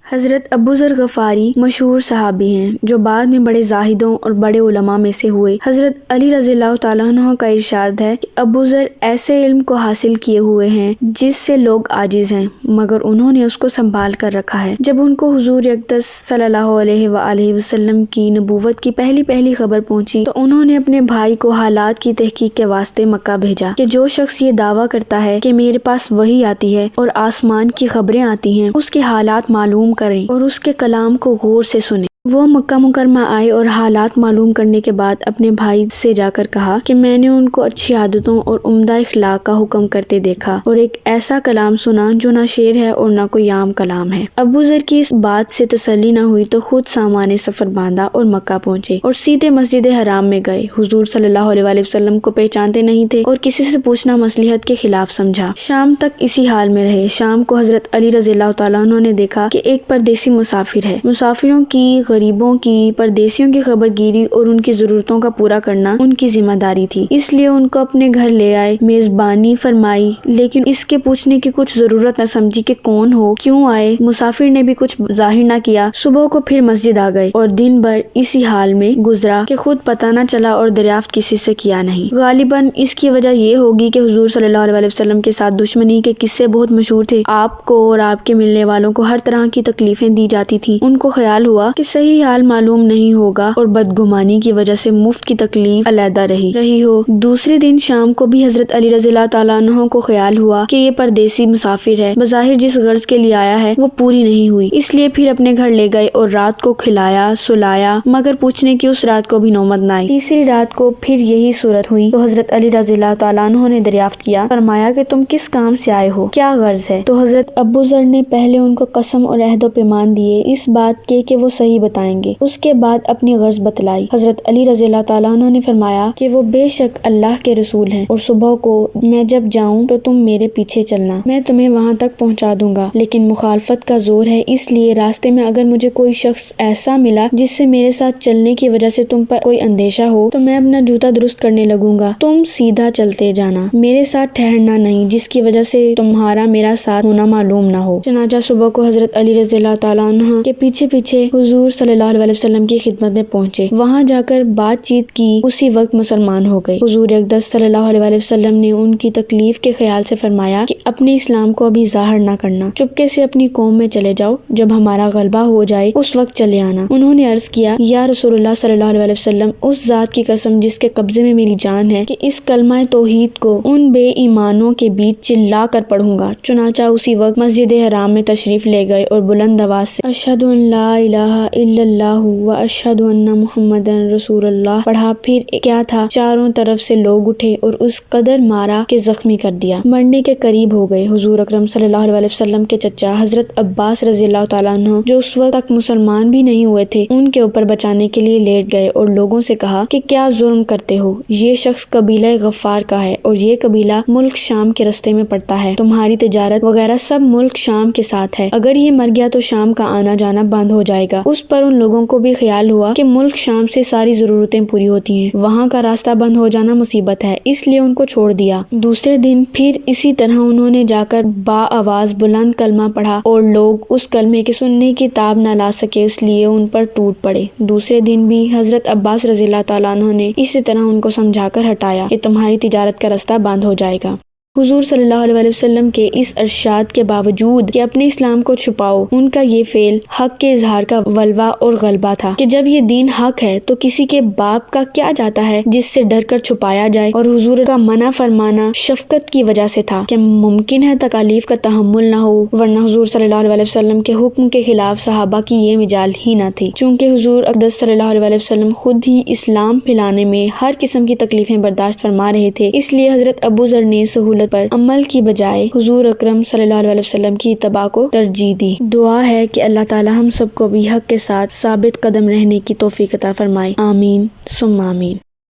حضرت ابو ذر غفاری مشہور صحابی ہیں جو بعد میں بڑے زاہدوں اور بڑے علماء میں سے ہوئے۔ حضرت علی رضی اللہ تعالیٰ عنہ کا ارشاد ہے کہ ابو ذر ایسے علم کو حاصل کیے ہوئے ہیں جس سے لوگ عاجز ہیں، مگر انہوں نے اس کو سنبھال کر رکھا ہے۔ جب ان کو حضور اقدس صلی اللہ علیہ وآلہ وسلم کی نبوت کی پہلی خبر پہنچی تو انہوں نے اپنے بھائی کو حالات کی تحقیق کے واسطے مکہ بھیجا کہ جو شخص یہ دعویٰ کرتا ہے کہ میرے پاس وحی آتی ہے اور آسمان کی خبریں آتی ہیں، اس کے حالات معلوم کریں اور اس کے کلام کو غور سے سنیں۔ وہ مکہ مکرمہ آئے اور حالات معلوم کرنے کے بعد اپنے بھائی سے جا کر کہا کہ میں نے ان کو اچھی عادتوں اور عمدہ اخلاق کا حکم کرتے دیکھا اور ایک ایسا کلام سنا جو نہ شعر ہے اور نہ کوئی عام کلام ہے۔ ابو ذر کی اس بات سے تسلی نہ ہوئی تو خود سامان سفر باندھا اور مکہ پہنچے اور سیدھے مسجد حرام میں گئے۔ حضور صلی اللہ علیہ وآلہ وسلم کو پہچانتے نہیں تھے اور کسی سے پوچھنا مصلحت کے خلاف سمجھا۔ شام تک اسی حال میں رہے۔ شام کو حضرت علی رضی اللہ تعالیٰ عنہ نے دیکھا کہ ایک پردیسی مسافر ہے۔ مسافروں کی، غریبوں کی، پردیسیوں کی خبر گیری اور ان کی ضرورتوں کا پورا کرنا ان کی ذمہ داری تھی، اس لیے ان کو اپنے گھر لے آئے، میزبانی فرمائی، لیکن اس کے پوچھنے کی کچھ ضرورت نہ سمجھی کہ کون ہو، کیوں آئے۔ مسافر نے بھی کچھ ظاہر نہ کیا۔ صبح کو پھر مسجد آ گئے اور دن بھر اسی حال میں گزرا کہ خود پتہ نہ چلا اور دریافت کسی سے کیا نہیں۔ غالباً اس کی وجہ یہ ہوگی کہ حضور صلی اللہ علیہ وسلم کے ساتھ دشمنی کے قصے بہت مشہور تھے۔ آپ کو اور آپ کے ملنے والوں کو ہر طرح کی تکلیفیں دی جاتی تھیں۔ ان کو خیال ہوا کہ صحیح حال معلوم نہیں ہوگا اور بدگمانی کی وجہ سے مفت کی تکلیف علیحدہ رہی ہو۔ دوسرے دن شام کو بھی حضرت علی رضی اللہ تعالیٰ عنہ کو خیال ہوا کہ یہ پردیسی مسافر ہے، بظاہر جس غرض کے لیے آیا ہے وہ پوری نہیں ہوئی، اس لیے پھر اپنے گھر لے گئے اور رات کو کھلایا سلایا، مگر پوچھنے کی اس رات کو بھی نوبت نہ آئی۔ تیسری رات کو پھر یہی صورت ہوئی تو حضرت علی رضی اللہ تعالیٰ عنہ نے دریافت کیا، فرمایا کہ تم کس کام سے آئے ہو، کیا غرض ہے؟ تو حضرت ابو ذر نے پہلے ان کو قسم اور عہد و پیمان دیے اس بات کے کہ وہ صحیح بتائیں گے، اس کے بعد اپنی غرض بتلائی۔ حضرت علی رضی اللہ تعالیٰ عنہ نے فرمایا کہ وہ بے شک اللہ کے رسول ہیں اور صبح کو میں جب جاؤں تو تم میرے پیچھے چلنا، میں تمہیں وہاں تک پہنچا دوں گا، لیکن مخالفت کا زور ہے، اس لیے راستے میں اگر مجھے کوئی شخص ایسا ملا جس سے میرے ساتھ چلنے کی وجہ سے تم پر کوئی اندیشہ ہو تو میں اپنا جوتا درست کرنے لگوں گا، تم سیدھا چلتے جانا، میرے ساتھ ٹھہرنا نہیں جس کی وجہ سے تمہارا میرا ساتھ ہونا معلوم نہ ہو۔ چنانچہ صبح کو حضرت علی رضی اللہ تعالیٰ عنہ کے پیچھے حضور صلی اللہ علیہ وسلم کی خدمت میں پہنچے، وہاں جا کر بات چیت کی، اسی وقت مسلمان ہو گئے۔ حضور اقدس صلی اللہ علیہ وسلم نے ان کی تکلیف کے خیال سے فرمایا کہ اپنے اسلام کو ابھی ظاہر نہ کرنا، چپکے سے اپنی قوم میں چلے جاؤ، جب ہمارا غلبہ ہو جائے اس وقت چلے آنا۔ انہوں نے عرض کیا، یا رسول اللہ صلی اللہ علیہ وسلم، اس ذات کی قسم جس کے قبضے میں میری جان ہے کہ اس کلمہ توحید کو ان بے ایمانوں کے بیچ چلا کر پڑھوں گا۔ چنانچہ اسی وقت مسجد حرام میں تشریف لے گئے اور بلند آواز سے اشہد ان لا الہ الا اللہ و اشہد ان محمدن رسول اللہ پڑھا۔ پھر کیا تھا، چاروں طرف سے لوگ اٹھے اور اس قدر مارا کہ زخمی کر دیا، مرنے کے قریب ہو گئے۔ حضور اکرم صلی اللہ علیہ وسلم کے چچا حضرت عباس رضی اللہ تعالیٰ عنہ جو اس وقت تک مسلمان بھی نہیں ہوئے تھے، ان کے اوپر بچانے کے لیے لیٹ گئے اور لوگوں سے کہا کہ کیا ظلم کرتے ہو، یہ شخص قبیلہ غفار کا ہے اور یہ قبیلہ ملک شام کے رستے میں پڑتا ہے، تمہاری تجارت وغیرہ سب ملک شام کے ساتھ ہے، اگر یہ مر گیا تو شام کا آنا جانا بند ہو جائے گا۔ اس پر ان لوگوں کو بھی خیال ہوا کہ ملک شام سے ساری ضرورتیں پوری ہوتی ہیں، وہاں کا راستہ بند ہو جانا مصیبت ہے، اس لیے ان کو چھوڑ دیا۔ دوسرے دن پھر اسی طرح انہوں نے جا کر با آواز بلند کلمہ پڑھا اور لوگ اس کلمے کے سننے کی تاب نہ لا سکے، اس لیے ان پر ٹوٹ پڑے۔ دوسرے دن بھی حضرت عباس رضی اللہ تعالیٰ عنہ نے اسی طرح ان کو سمجھا کر ہٹایا کہ تمہاری تجارت کا راستہ بند ہو جائے گا۔ حضور صلی اللہ علیہ وسلم کے اس ارشاد کے باوجود کہ اپنے اسلام کو چھپاؤ، ان کا یہ فعل حق کے اظہار کا ولوا اور غلبہ تھا کہ جب یہ دین حق ہے تو کسی کے باپ کا کیا جاتا ہے جس سے ڈر کر چھپایا جائے، اور حضور کا منع فرمانا شفقت کی وجہ سے تھا کہ ممکن ہے تکالیف کا تحمل نہ ہو، ورنہ حضور صلی اللہ علیہ وسلم کے حکم کے خلاف صحابہ کی یہ مجال ہی نہ تھی، چونکہ حضور اقدس صلی اللہ علیہ وسلم خود ہی اسلام پھیلانے میں ہر قسم کی تکلیفیں برداشت فرما رہے تھے، اس لیے حضرت ابو ذر نے سہولت پر عمل کی بجائے حضور اکرم صلی اللہ علیہ وسلم کی اتباع کو ترجیح دی۔ دعا ہے کہ اللہ تعالی ہم سب کو بھی حق کے ساتھ ثابت قدم رہنے کی توفیق عطا فرمائے، آمین ثم آمین۔